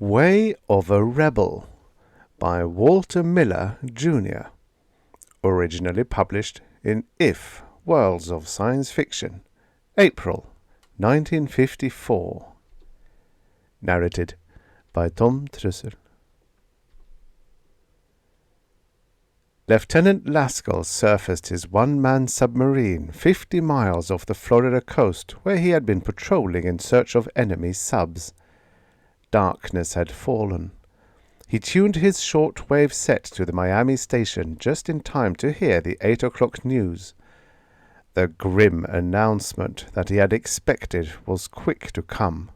Way of a Rebel by Walter Miller, Jr., originally published in If, Worlds of Science Fiction, April 1954. Narrated by Tom Trussell. Lieutenant Laskell surfaced his one-man submarine 50 miles off the Florida coast, where he had been patrolling in search of enemy subs. Darkness had fallen. He tuned his short-wave set to the Miami station just in time to hear the 8 o'clock news. The grim announcement that he had expected was quick to come.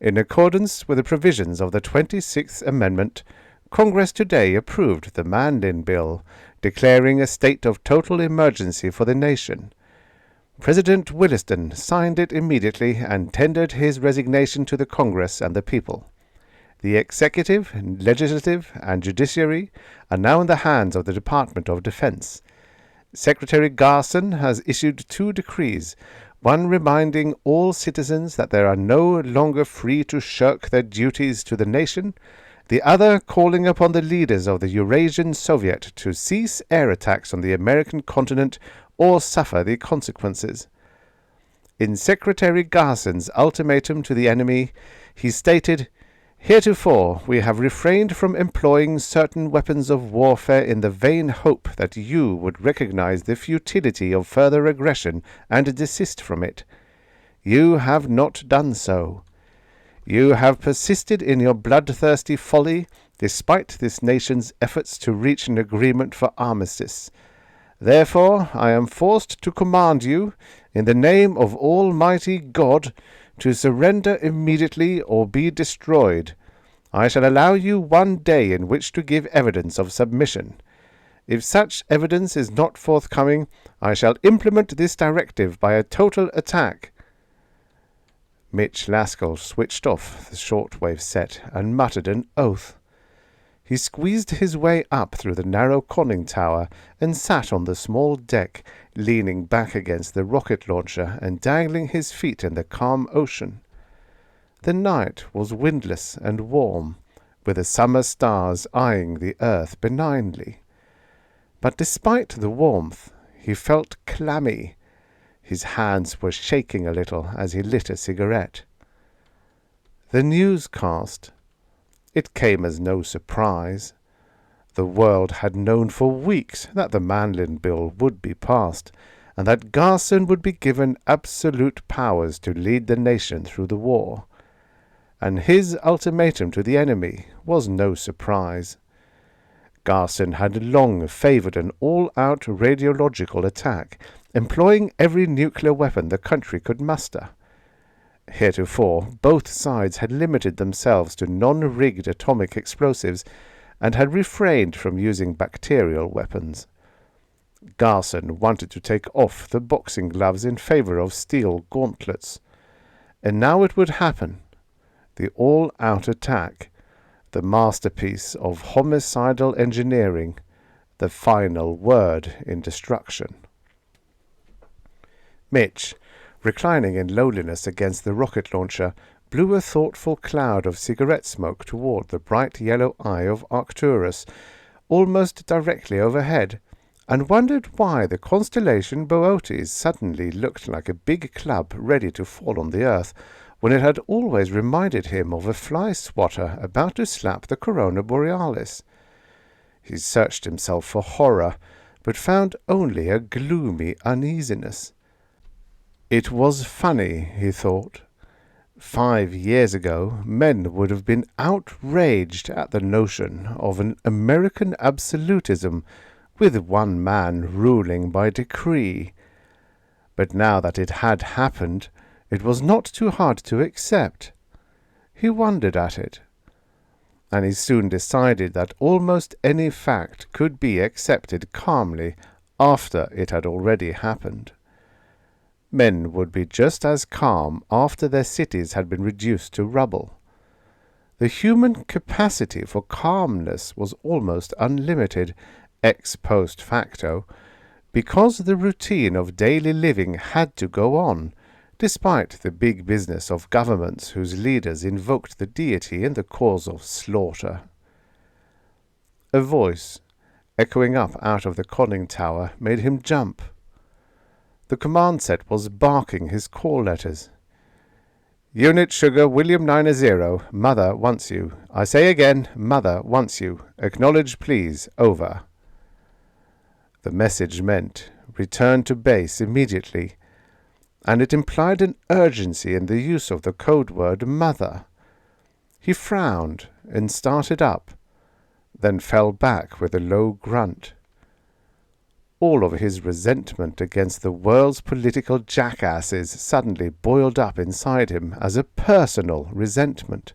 In accordance with the provisions of the 26th Amendment, Congress today approved the Manlin Bill, declaring a state of total emergency for the nation. President Williston signed it immediately and tendered his resignation to the Congress and the people. The executive, legislative, and judiciary are now in the hands of the Department of Defense. Secretary Garson has issued 2 decrees, one reminding all citizens that they are no longer free to shirk their duties to the nation, the other calling upon the leaders of the Eurasian Soviet to cease air attacks on the American continent or suffer the consequences. In Secretary Garson's ultimatum to the enemy, he stated, "Heretofore we have refrained from employing certain weapons of warfare in the vain hope that you would recognize the futility of further aggression and desist from it. You have not done so. You have persisted in your bloodthirsty folly, despite this nation's efforts to reach an agreement for armistice. Therefore, I am forced to command you, in the name of Almighty God, to surrender immediately or be destroyed. I shall allow you 1 day in which to give evidence of submission. If such evidence is not forthcoming, I shall implement this directive by a total attack." Mitch Laskell switched off the shortwave set and muttered an oath. He squeezed his way up through the narrow conning tower and sat on the small deck, leaning back against the rocket launcher and dangling his feet in the calm ocean. The night was windless and warm, with the summer stars eyeing the earth benignly. But despite the warmth, he felt clammy. His hands were shaking a little as he lit a cigarette. The newscast. It came as no surprise. The world had known for weeks that the Manlin Bill would be passed, and that Garson would be given absolute powers to lead the nation through the war. And his ultimatum to the enemy was no surprise. Garson had long favored an all-out radiological attack, employing every nuclear weapon the country could muster. Heretofore, both sides had limited themselves to non-rigged atomic explosives and had refrained from using bacterial weapons. Garson wanted to take off the boxing gloves in favor of steel gauntlets. And now it would happen. The all-out attack, the masterpiece of homicidal engineering, the final word in destruction. Mitch, reclining in loneliness against the rocket launcher, blew a thoughtful cloud of cigarette smoke toward the bright yellow eye of Arcturus, almost directly overhead, and wondered why the constellation Boötes suddenly looked like a big club ready to fall on the earth, when it had always reminded him of a fly-swatter about to slap the corona borealis. He searched himself for horror, but found only a gloomy uneasiness. It was funny, he thought. 5 years ago, men would have been outraged at the notion of an American absolutism with one man ruling by decree. But now that it had happened, it was not too hard to accept. He wondered at it, and he soon decided that almost any fact could be accepted calmly after it had already happened. Men would be just as calm after their cities had been reduced to rubble. The human capacity for calmness was almost unlimited, ex post facto, because the routine of daily living had to go on, despite the big business of governments whose leaders invoked the deity in the cause of slaughter. A voice, echoing up out of the conning tower, made him jump. The command set was barking his call letters. "Unit Sugar William 90, Mother wants you. I say again, Mother wants you. Acknowledge please, over." The message meant, "Return to base immediately," and it implied an urgency in the use of the code word Mother. He frowned and started up, then fell back with a low grunt. All of his resentment against the world's political jackasses suddenly boiled up inside him as a personal resentment.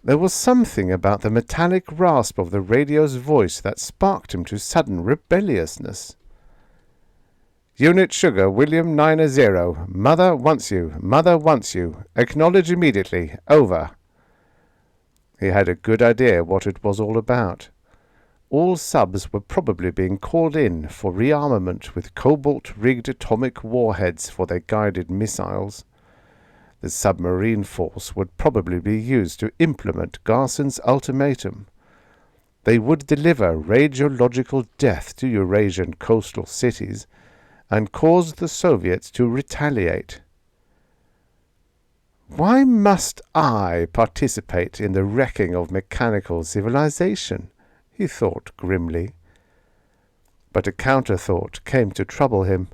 There was something about the metallic rasp of the radio's voice that sparked him to sudden rebelliousness. "Unit Sugar William 90, Mother wants you. Mother wants you. Acknowledge immediately. Over." He had a good idea what it was all about. All subs were probably being called in for rearmament with cobalt-rigged atomic warheads for their guided missiles. The submarine force would probably be used to implement Garson's ultimatum. They would deliver radiological death to Eurasian coastal cities and cause the Soviets to retaliate. Why must I participate in the wrecking of mechanical civilization? He thought grimly. But a counter-thought came to trouble him.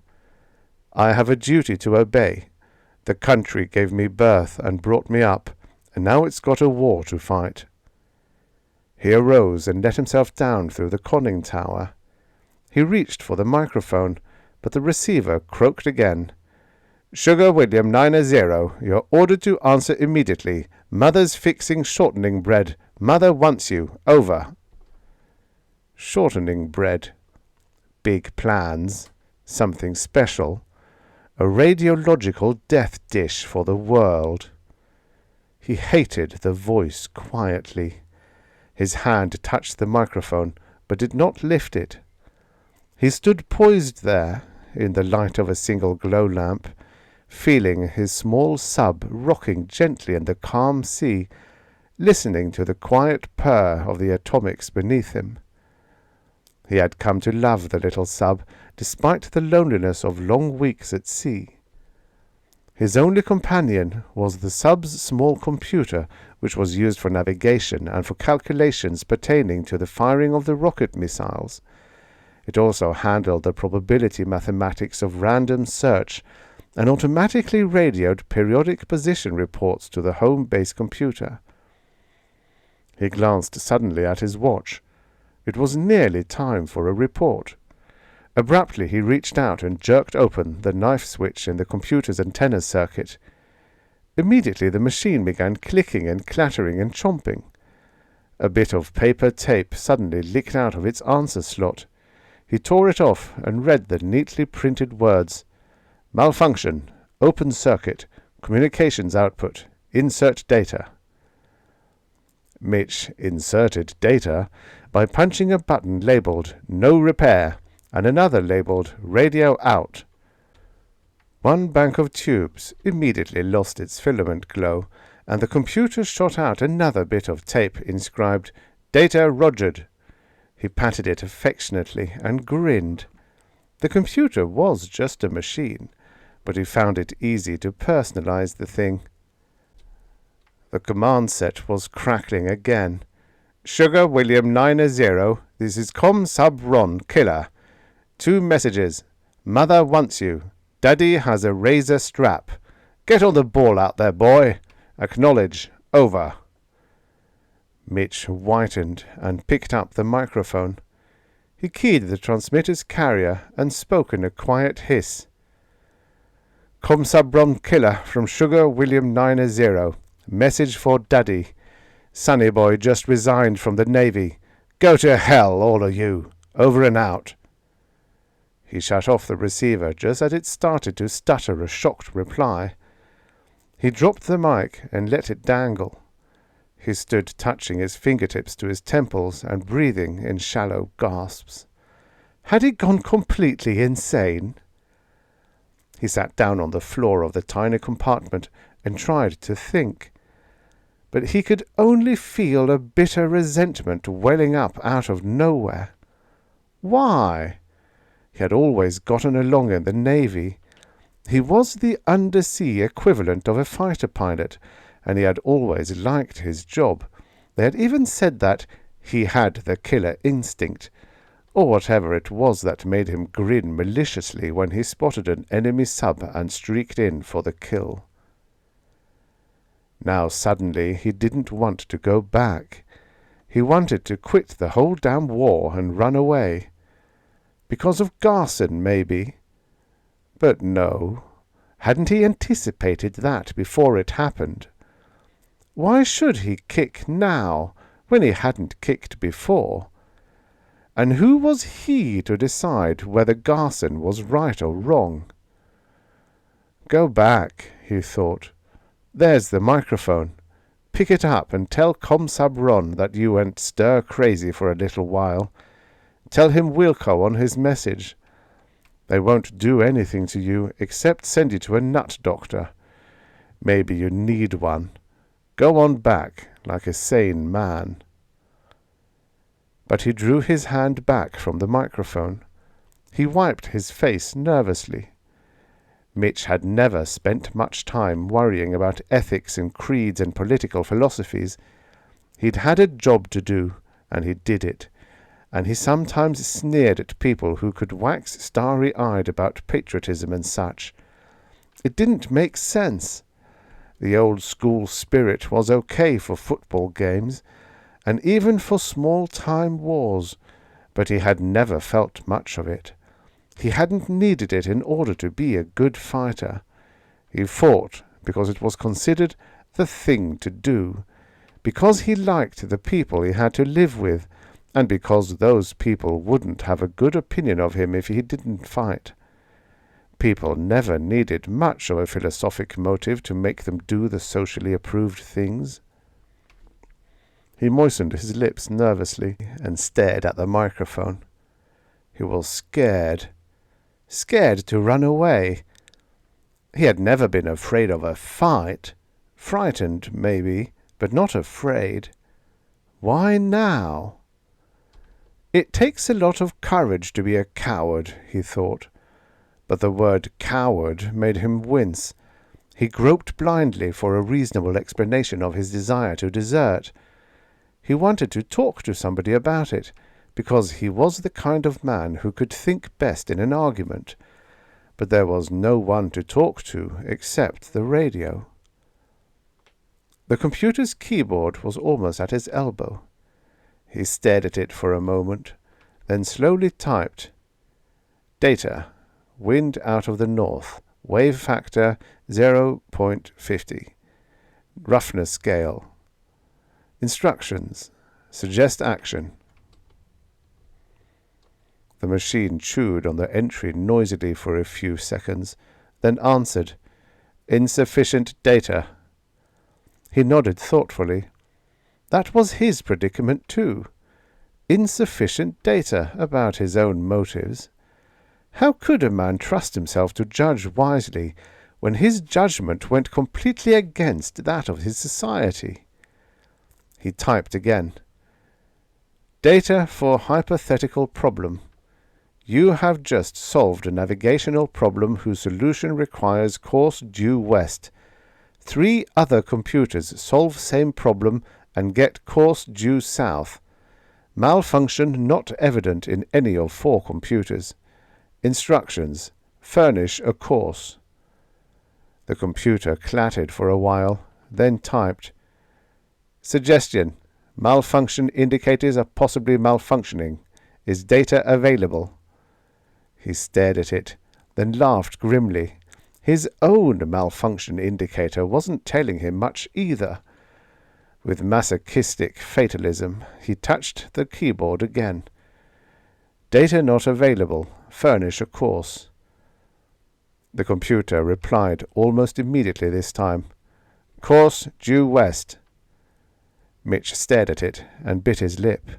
I have a duty to obey. The country gave me birth and brought me up, and now it's got a war to fight. He arose and let himself down through the conning tower. He reached for the microphone, but the receiver croaked again. "Sugar William 90, you're ordered to answer immediately. Mother's fixing shortening bread. Mother wants you. Over." Shortening bread. Big plans. Something special. A radiological death dish for the world. He hated the voice quietly. His hand touched the microphone, but did not lift it. He stood poised there, in the light of a single glow lamp, feeling his small sub rocking gently in the calm sea, listening to the quiet purr of the atomics beneath him. He had come to love the little sub, despite the loneliness of long weeks at sea. His only companion was the sub's small computer, which was used for navigation and for calculations pertaining to the firing of the rocket missiles. It also handled the probability mathematics of random search and automatically radioed periodic position reports to the home base computer. He glanced suddenly at his watch. It was nearly time for a report. Abruptly he reached out and jerked open the knife switch in the computer's antenna circuit. Immediately the machine began clicking and clattering and chomping. A bit of paper tape suddenly licked out of its answer slot. He tore it off and read the neatly printed words. "Malfunction. Open circuit. Communications output. Insert data." Mitch inserted data by punching a button labeled "No Repair" and another labeled "Radio Out." One bank of tubes immediately lost its filament glow, and the computer shot out another bit of tape inscribed "Data Rogered." He patted it affectionately and grinned. The computer was just a machine, but he found it easy to personalize the thing. The command set was crackling again. "Sugar William 90, this is Com Sub Ron Killer. 2 messages. Mother wants you. Daddy has a razor strap. Get on the ball out there, boy. Acknowledge. Over." Mitch whitened and picked up the microphone. He keyed the transmitter's carrier and spoke in a quiet hiss. "Com Sub Ron Killer from Sugar William 90. Message for Daddy. Sonny boy just resigned from the Navy. Go to hell, all of you. Over and out." He shut off the receiver just as it started to stutter a shocked reply. He dropped the mic and let it dangle. He stood touching his fingertips to his temples and breathing in shallow gasps. Had he gone completely insane? He sat down on the floor of the tiny compartment and tried to think. But he could only feel a bitter resentment welling up out of nowhere. Why? He had always gotten along in the Navy. He was the undersea equivalent of a fighter pilot, and he had always liked his job. They had even said that he had the killer instinct, or whatever it was that made him grin maliciously when he spotted an enemy sub and streaked in for the kill. Now suddenly he didn't want to go back. He wanted to quit the whole damn war and run away. Because of Garson, maybe. But no. Hadn't he anticipated that before it happened? Why should he kick now, when he hadn't kicked before? And who was he to decide whether Garson was right or wrong? Go back, he thought. There's the microphone. Pick it up and tell Commsub Ron that you went stir-crazy for a little while. Tell him Wilco on his message. They won't do anything to you except send you to a nut doctor. Maybe you need one. Go on back like a sane man. But he drew his hand back from the microphone. He wiped his face nervously. Mitch had never spent much time worrying about ethics and creeds and political philosophies. He'd had a job to do, and he did it. And he sometimes sneered at people who could wax starry-eyed about patriotism and such. It didn't make sense. The old-school spirit was okay for football games, and even for small-time wars, but he had never felt much of it. He hadn't needed it in order to be a good fighter. He fought because it was considered the thing to do, because he liked the people he had to live with, and because those people wouldn't have a good opinion of him if he didn't fight. People never needed much of a philosophic motive to make them do the socially approved things. He moistened his lips nervously and stared at the microphone. He was scared. Scared to run away. He had never been afraid of a fight. Frightened, maybe, but not afraid. Why now? It takes a lot of courage to be a coward, he thought. But the word coward made him wince. He groped blindly for a reasonable explanation of his desire to desert. He wanted to talk to somebody about it, because he was the kind of man who could think best in an argument. But there was no one to talk to except the radio. The computer's keyboard was almost at his elbow. He stared at it for a moment, then slowly typed, "Data, wind out of the north, wave factor 0.50, roughness scale. Instructions, suggest action." The machine chewed on the entry noisily for a few seconds, then answered, "Insufficient data." He nodded thoughtfully. That was his predicament, too. Insufficient data about his own motives. How could a man trust himself to judge wisely when his judgment went completely against that of his society? He typed again. "Data for hypothetical problem. You have just solved a navigational problem whose solution requires course due west. 3 other computers solve same problem and get course due south. Malfunction not evident in any of 4 computers. Instructions, furnish a course." The computer clattered for a while, then typed, "Suggestion, malfunction indicators are possibly malfunctioning. Is data available?" He stared at it, then laughed grimly. His own malfunction indicator wasn't telling him much either. With masochistic fatalism, he touched the keyboard again. "Data not available. Furnish a course." The computer replied almost immediately this time. "Course due west." Mitch stared at it and bit his lip.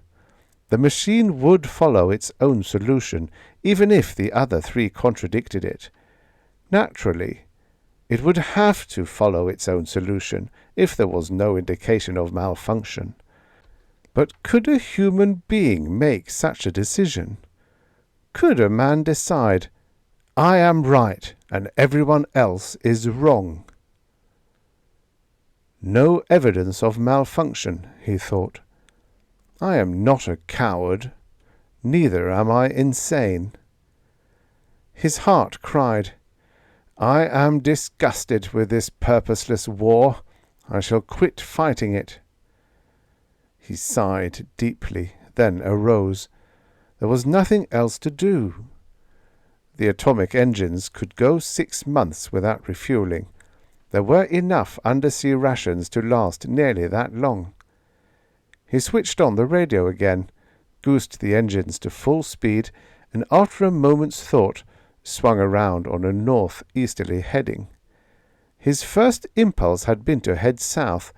The machine would follow its own solution, even if the other 3 contradicted it. Naturally, it would have to follow its own solution if there was no indication of malfunction. But could a human being make such a decision? Could a man decide, I am right and everyone else is wrong? No evidence of malfunction, he thought. I am not a coward. Neither am I insane. His heart cried, I am disgusted with this purposeless war. I shall quit fighting it. He sighed deeply, then arose. There was nothing else to do. The atomic engines could go 6 months without refueling. There were enough undersea rations to last nearly that long. He switched on the radio again, goosed the engines to full speed, and after a moment's thought swung around on a north-easterly heading. His first impulse had been to head south,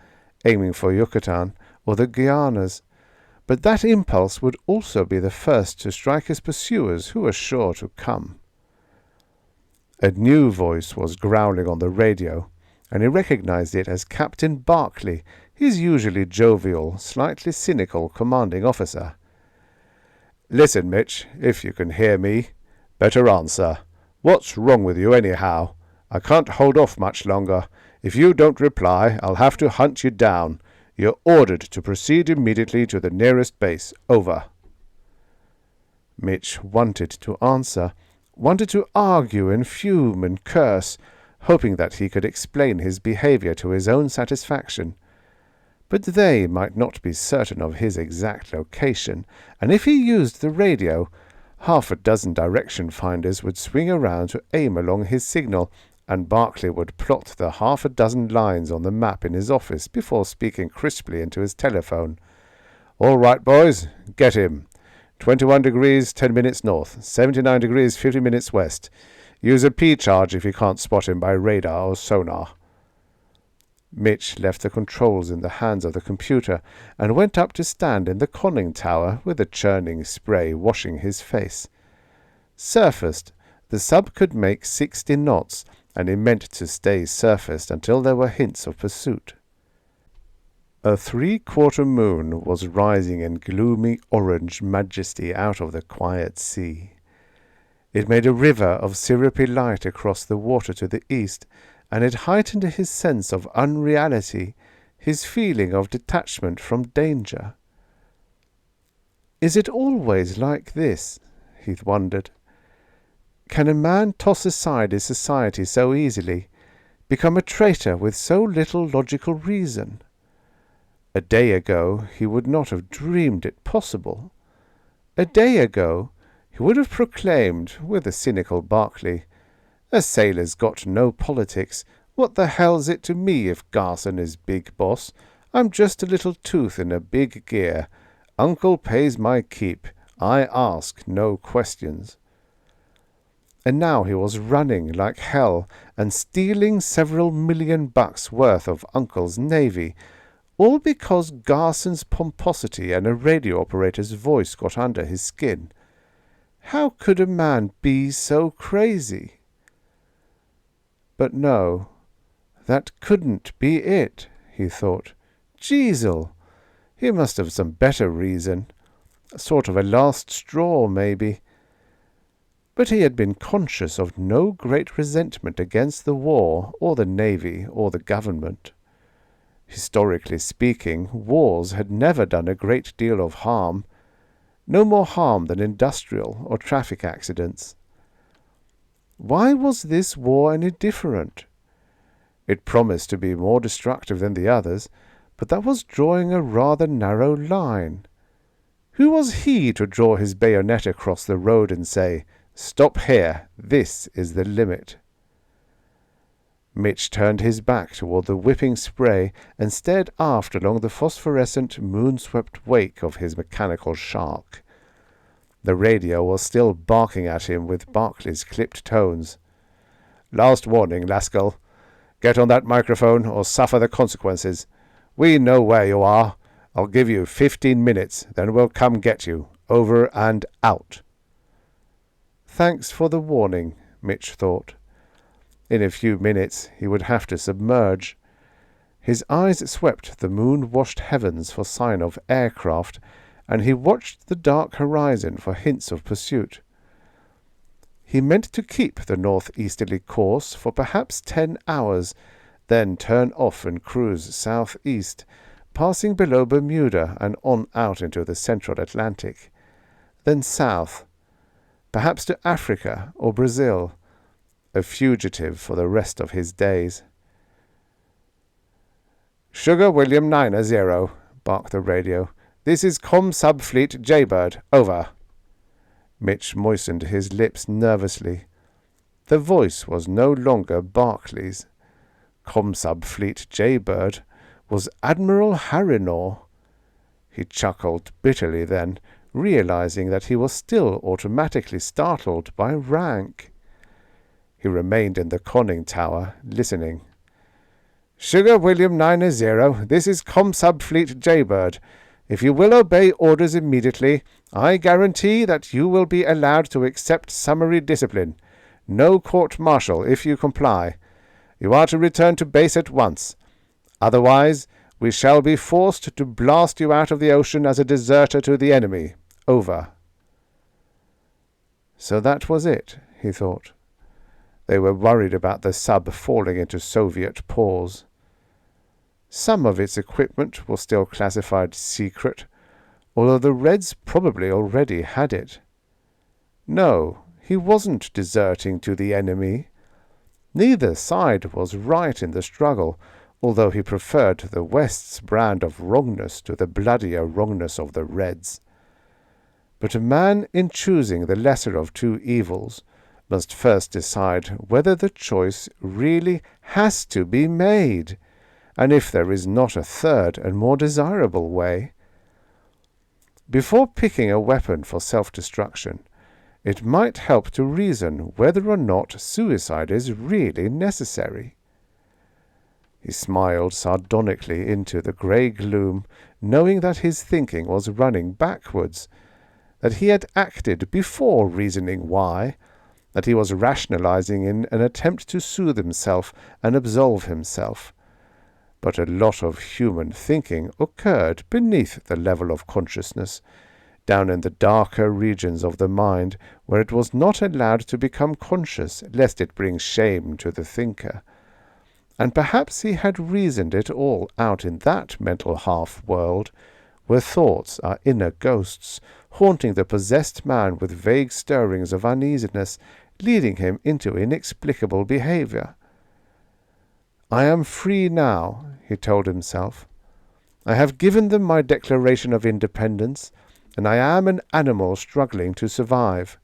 aiming for Yucatan or the Guianas, but that impulse would also be the first to strike his pursuers, who were sure to come. A new voice was growling on the radio, and he recognized it as Captain Barclay, his usually jovial, slightly cynical commanding officer. "Listen, Mitch, if you can hear me. Better answer. What's wrong with you, anyhow? I can't hold off much longer. If you don't reply, I'll have to hunt you down. You're ordered to proceed immediately to the nearest base. Over." Mitch wanted to answer, wanted to argue and fume and curse, hoping that he could explain his behavior to his own satisfaction. But they might not be certain of his exact location, and if he used the radio, 6 direction finders would swing around to aim along his signal, and Barclay would plot the 6 lines on the map in his office before speaking crisply into his telephone. "All right, boys, get him. 21 degrees, 10 minutes north, 79 degrees, 50 minutes west. Use a P-charge if you can't spot him by radar or sonar." Mitch left the controls in the hands of the computer and went up to stand in the conning tower with the churning spray washing his face. Surfaced, the sub could make 60 knots, and he meant to stay surfaced until there were hints of pursuit. A 3/4 moon was rising in gloomy orange majesty out of the quiet sea. It made a river of syrupy light across the water to the east, and it heightened his sense of unreality, his feeling of detachment from danger. Is it always like this? He wondered. Can a man toss aside his society so easily, become a traitor with so little logical reason? A day ago he would not have dreamed it possible. A day ago he would have proclaimed, with a cynical Barclay, "A sailor's got no politics. What the hell's it to me if Garson is big boss? I'm just a little tooth in a big gear. Uncle pays my keep. I ask no questions." And now he was running like hell and stealing several $1,000,000 worth of Uncle's navy, all because Garson's pomposity and a radio operator's voice got under his skin. How could a man be so crazy? But no, that couldn't be it, he thought. Jeezil, he must have some better reason. A sort of a last straw, maybe. But he had been conscious of no great resentment against the war, or the navy, or the government. Historically speaking, wars had never done a great deal of harm, no more harm than industrial or traffic accidents. Why was this war any different? It promised to be more destructive than the others, but that was drawing a rather narrow line. Who was he to draw his bayonet across the road and say, "Stop here, this is the limit"? Mitch turned his back toward the whipping spray and stared aft along the phosphorescent, moon-swept wake of his mechanical shark. The radio was still barking at him with Barclay's clipped tones. "Last warning, Laskell. Get on that microphone or suffer the consequences. We know where you are. I'll give you 15 minutes, then we'll come get you. Over and out." Thanks for the warning, Mitch thought. In a few minutes he would have to submerge. His eyes swept the moon-washed heavens for sign of aircraft, and he watched the dark horizon for hints of pursuit. He meant to keep the northeasterly course for perhaps 10 hours, then turn off and cruise southeast, passing below Bermuda and on out into the central Atlantic, then south, perhaps to Africa or Brazil, a fugitive for the rest of his days. "Sugar William 90, barked the radio. "This is Com-Sub-Fleet Jaybird. Over." Mitch moistened his lips nervously. The voice was no longer Barclay's. Com-Sub-Fleet Jaybird was Admiral Harrinor. He chuckled bitterly then, realizing that he was still automatically startled by rank. He remained in the conning tower, listening. "Sugar William 90, this is Com-Sub-Fleet Jaybird. If you will obey orders immediately, I guarantee that you will be allowed to accept summary discipline. No court-martial if you comply. You are to return to base at once. Otherwise, we shall be forced to blast you out of the ocean as a deserter to the enemy. Over." So that was it, he thought. They were worried about the sub falling into Soviet paws. Some of its equipment was still classified secret, although the Reds probably already had it. No, he wasn't deserting to the enemy. Neither side was right in the struggle, although he preferred the West's brand of wrongness to the bloodier wrongness of the Reds. But a man in choosing the lesser of two evils must first decide whether the choice really has to be made, and if there is not a third and more desirable way. Before picking a weapon for self-destruction, it might help to reason whether or not suicide is really necessary. He smiled sardonically into the grey gloom, knowing that his thinking was running backwards, that he had acted before reasoning why, that he was rationalizing in an attempt to soothe himself and absolve himself. But a lot of human thinking occurred beneath the level of consciousness, down in the darker regions of the mind, where it was not allowed to become conscious lest it bring shame to the thinker. And perhaps he had reasoned it all out in that mental half-world, where thoughts are inner ghosts, haunting the possessed man with vague stirrings of uneasiness, leading him into inexplicable behavior. "I am free now," he told himself. "I have given them my Declaration of Independence, and I am an animal struggling to survive.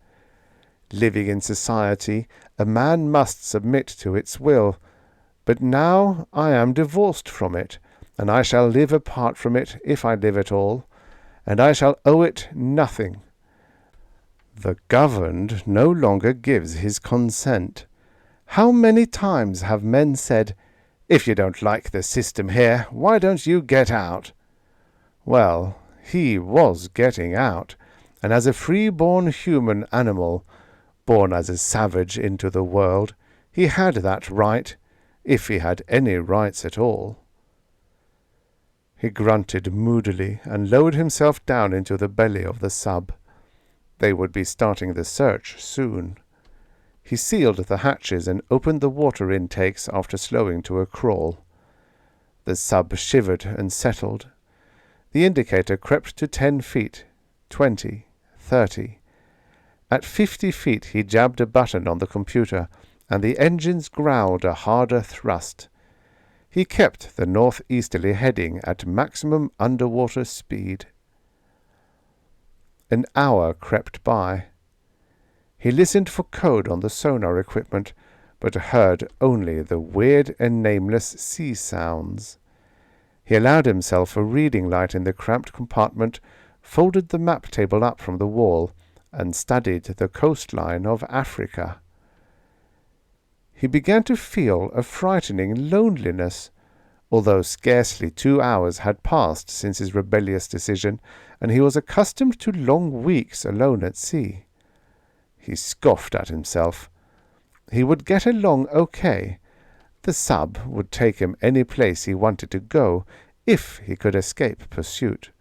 Living in society, a man must submit to its will, but now I am divorced from it, and I shall live apart from it if I live at all, and I shall owe it nothing. The governed no longer gives his consent. How many times have men said, 'If you don't like the system here, why don't you get out?' Well, he was getting out, and as a free-born human animal, born as a savage into the world, he had that right, if he had any rights at all. He grunted moodily and lowered himself down into the belly of the sub. They would be starting the search soon. He sealed the hatches and opened the water intakes after slowing to a crawl. The sub shivered and settled. The indicator crept to 10 feet, 20, 30. At 50 feet he jabbed a button on the computer, and the engines growled a harder thrust. He kept the northeasterly heading at maximum underwater speed. An hour crept by. He listened for code on the sonar equipment, but heard only the weird and nameless sea sounds. He allowed himself a reading light in the cramped compartment, folded the map table up from the wall, and studied the coastline of Africa. He began to feel a frightening loneliness, although scarcely 2 hours had passed since his rebellious decision, and he was accustomed to long weeks alone at sea. He scoffed at himself. He would get along okay. The sub would take him any place he wanted to go, if he could escape pursuit.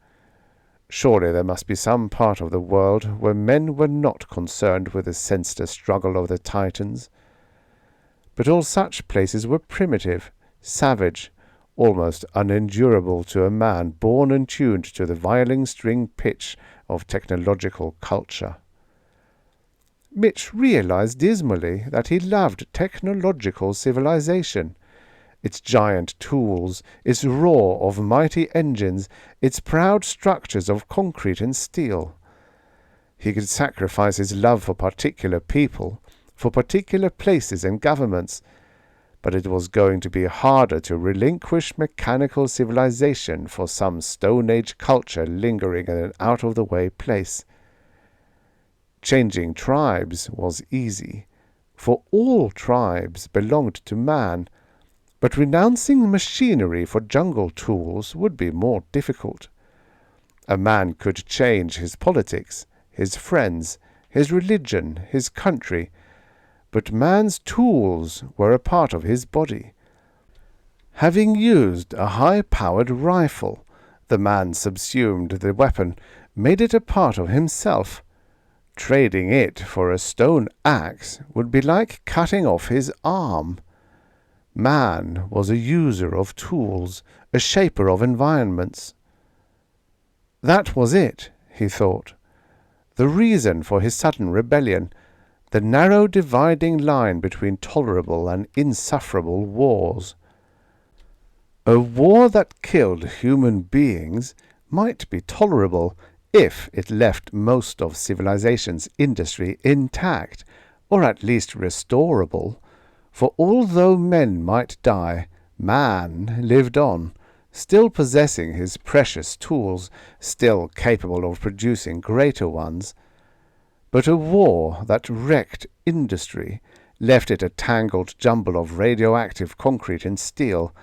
Surely there must be some part of the world where men were not concerned with the senseless struggle of the Titans. But all such places were primitive, savage, almost unendurable to a man born and tuned to the violin-string pitch of technological culture. Mitch realized dismally that he loved technological civilization, its giant tools, its roar of mighty engines, its proud structures of concrete and steel. He could sacrifice his love for particular people, for particular places and governments, but it was going to be harder to relinquish mechanical civilization for some Stone Age culture lingering in an out-of-the-way place. Changing tribes was easy, for all tribes belonged to man, but renouncing machinery for jungle tools would be more difficult. A man could change his politics, his friends, his religion, his country, but man's tools were a part of his body. Having used a high-powered rifle, the man subsumed the weapon, made it a part of himself. Trading it for a stone axe would be like cutting off his arm. Man was a user of tools, a shaper of environments. That was it, he thought. The reason for his sudden rebellion, the narrow dividing line between tolerable and insufferable wars. A war that killed human beings might be tolerable if it left most of civilization's industry intact, or at least restorable, for although men might die, man lived on, still possessing his precious tools, still capable of producing greater ones. But a war that wrecked industry, left it a tangled jumble of radioactive concrete and steel,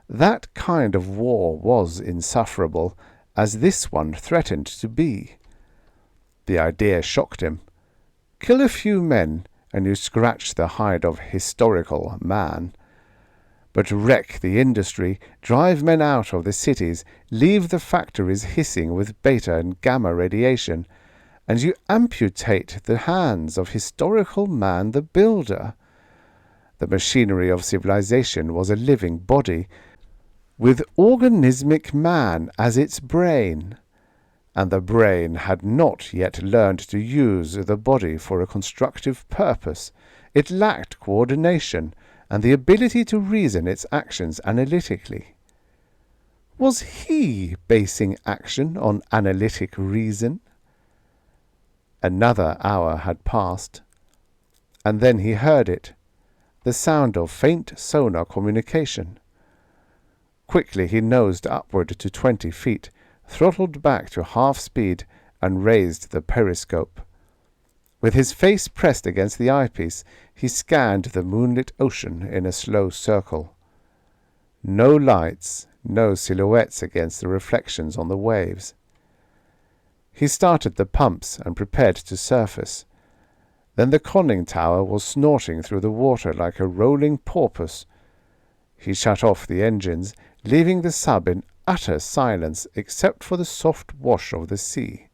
that kind of war was insufferable, as this one threatened to be. The idea shocked him. Kill a few men, and you scratch the hide of historical man. But wreck the industry, drive men out of the cities, leave the factories hissing with beta and gamma radiation, and you amputate the hands of historical man the builder. The machinery of civilization was a living body, with organismic man as its brain, and the brain had not yet learned to use the body for a constructive purpose. It lacked coordination and the ability to reason its actions analytically. Was he basing action on analytic reason? Another hour had passed, and then he heard it, the sound of faint sonar communication. Quickly he nosed upward to 20 feet, throttled back to half speed, and raised the periscope. With his face pressed against the eyepiece, he scanned the moonlit ocean in a slow circle. No lights, no silhouettes against the reflections on the waves. He started the pumps and prepared to surface. Then the conning tower was snorting through the water like a rolling porpoise. He shut off the engines, leaving the sub in utter silence except for the soft wash of the sea.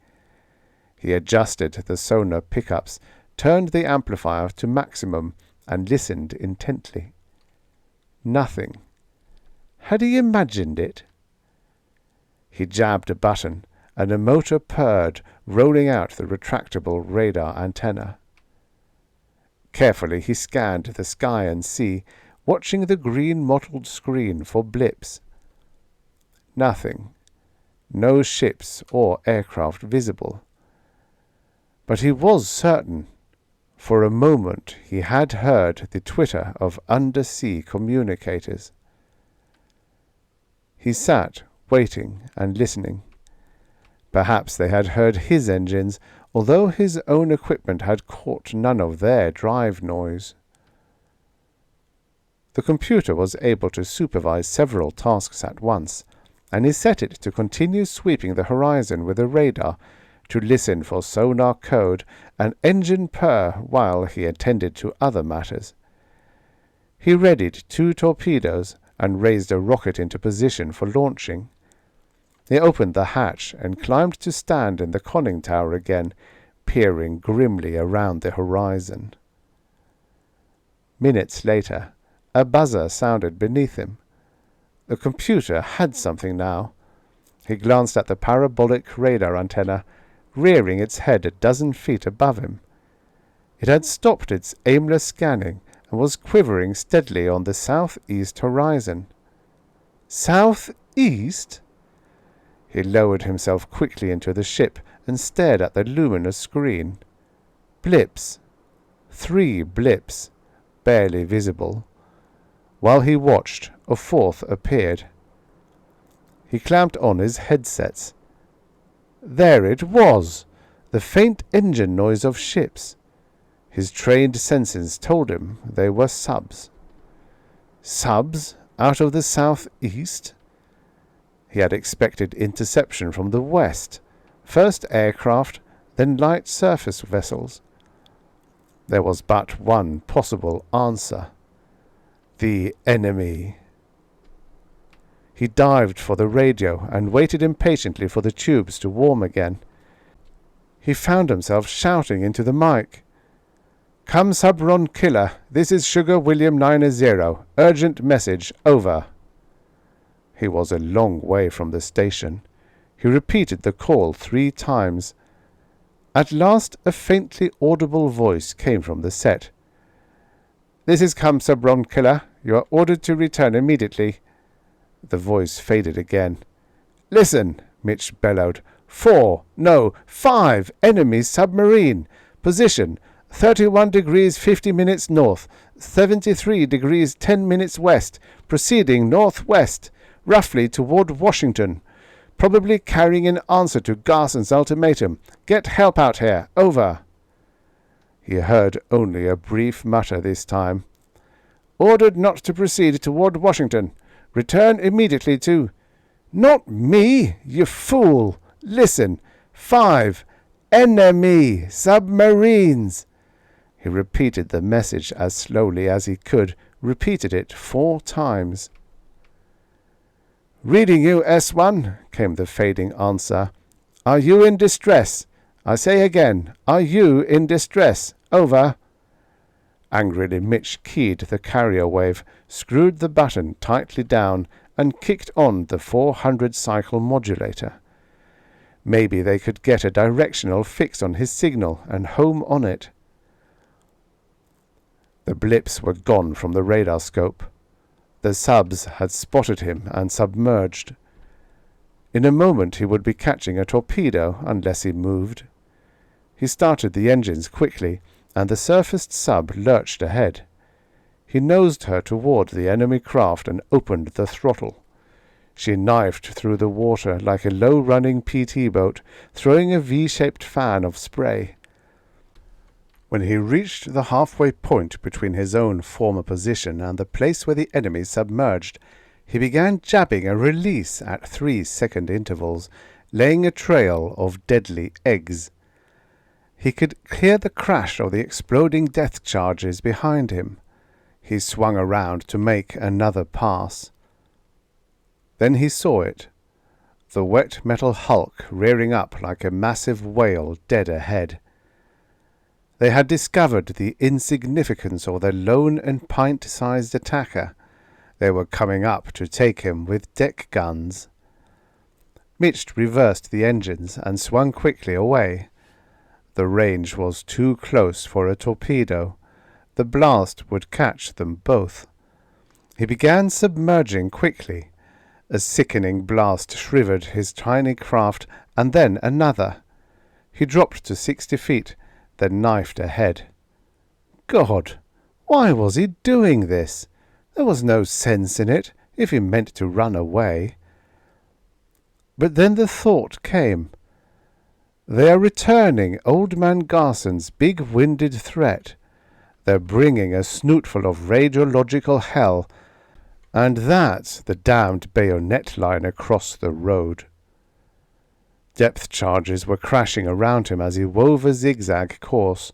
He adjusted the sonar pickups, turned the amplifier to maximum, and listened intently. Nothing. Had he imagined it? He jabbed a button, and a motor purred, rolling out the retractable radar antenna. Carefully he scanned the sky and sea, watching the green mottled screen for blips. Nothing. No ships or aircraft visible. But he was certain. For a moment he had heard the twitter of undersea communicators. He sat, waiting and listening. Perhaps they had heard his engines, although his own equipment had caught none of their drive noise. The computer was able to supervise several tasks at once, and he set it to continue sweeping the horizon with the radar, to listen for sonar code and engine purr while he attended to other matters. He readied 2 torpedoes and raised a rocket into position for launching. He opened the hatch and climbed to stand in the conning tower again, peering grimly around the horizon. Minutes later, a buzzer sounded beneath him. The computer had something now. He glanced at the parabolic radar antenna, rearing its head a dozen feet above him. It had stopped its aimless scanning and was quivering steadily on the southeast horizon. Southeast? He lowered himself quickly into the ship and stared at the luminous screen. Blips. 3 blips, barely visible. While he watched, a 4th appeared. He clamped on his headsets. There it was, the faint engine noise of ships. His trained senses told him they were subs. Subs out of the southeast? He had expected interception from the west, first aircraft, then light surface vessels. There was but one possible answer. The enemy. He dived for the radio and waited impatiently for the tubes to warm again. He found himself shouting into the mic. "Come Subron Killer, this is Sugar William 90. Urgent message, over." He was a long way from the station. He repeated the call 3 times. At last a faintly audible voice came from the set. "This is Come Subron Killer. You are ordered to return immediately." The voice faded again. "Listen," Mitch bellowed. 4, no, 5 enemy submarine. Position 31 degrees 50 minutes north, 73 degrees 10 minutes west, proceeding northwest, roughly toward Washington, probably carrying an answer to Garson's ultimatum. Get help out here, over. He heard only a brief mutter this time. Ordered not to proceed toward Washington. Return immediately to... Not me, you fool! Listen! 5 enemy submarines! He repeated the message as slowly as he could, repeated it 4 times. Reading you, S1, came the fading answer. Are you in distress? I say again, are you in distress? Over. Angrily Mitch keyed the carrier wave, screwed the button tightly down, and kicked on the 400-cycle modulator. Maybe they could get a directional fix on his signal and home on it. The blips were gone from the radar scope. The subs had spotted him and submerged. In a moment he would be catching a torpedo unless he moved. He started the engines quickly, and the surfaced sub lurched ahead. He nosed her toward the enemy craft and opened the throttle. She knifed through the water like a low-running PT boat, throwing a V-shaped fan of spray. When he reached the halfway point between his own former position and the place where the enemy submerged, he began jabbing a release at 3-second intervals, laying a trail of deadly eggs. He could hear the crash of the exploding death charges behind him. He swung around to make another pass. Then he saw it, the wet metal hulk rearing up like a massive whale dead ahead. They had discovered the insignificance of their lone and pint-sized attacker. They were coming up to take him with deck guns. Mitch reversed the engines and swung quickly away. The range was too close for a torpedo. The blast would catch them both. He began submerging quickly. A sickening blast shivered his tiny craft, and then another. He dropped to 60 feet, then knifed ahead. God, why was he doing this? There was no sense in it, if he meant to run away. But then the thought came. They are returning Old Man Garson's big-winded threat. They're bringing a snootful of radiological hell, and that's the damned bayonet line across the road. Depth charges were crashing around him as he wove a zigzag course.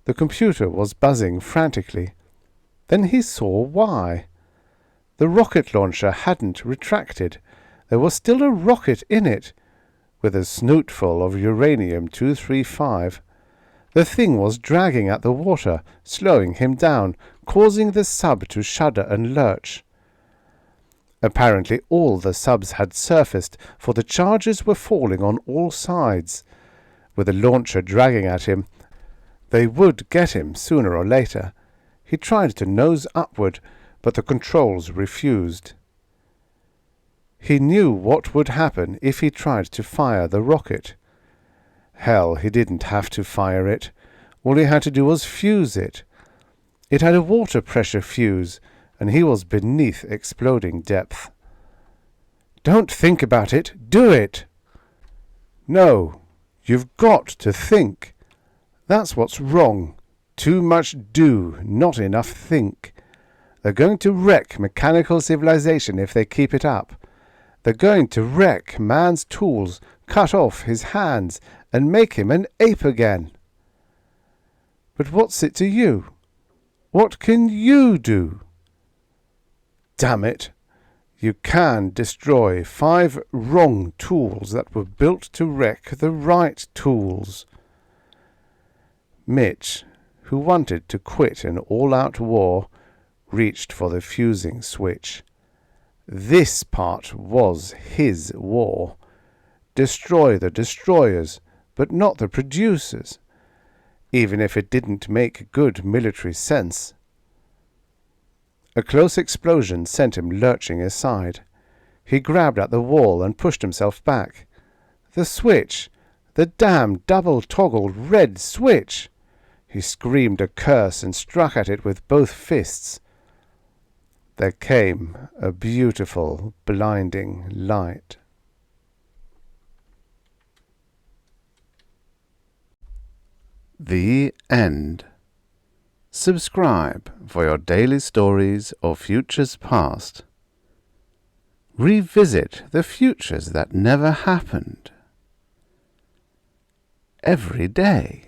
The computer was buzzing frantically. Then he saw why. The rocket launcher hadn't retracted. There was still a rocket in it, with a snootful of uranium-235. The thing was dragging at the water, slowing him down, causing the sub to shudder and lurch. Apparently all the subs had surfaced, for the charges were falling on all sides. With the launcher dragging at him, they would get him sooner or later. He tried to nose upward, but the controls refused. He knew what would happen if he tried to fire the rocket. Hell, he didn't have to fire it. All he had to do was fuse it. It had a water pressure fuse, and he was beneath exploding depth. Don't think about it, do it! No, you've got to think. That's what's wrong. Too much do, not enough think. They're going to wreck mechanical civilization if they keep it up. They're going to wreck man's tools, cut off his hands, and make him an ape again. But what's it to you? What can you do? Damn it! You can destroy 5 wrong tools that were built to wreck the right tools. Mitch, who wanted to quit an all-out war, reached for the fusing switch. This part was his war. Destroy the destroyers, but not the producers, even if it didn't make good military sense. A close explosion sent him lurching aside. He grabbed at the wall and pushed himself back. The switch! The damn double-toggled red switch! He screamed a curse and struck at it with both fists. There came a beautiful, blinding light. The end. Subscribe for your daily stories of futures past. Revisit the futures that never happened. Every day.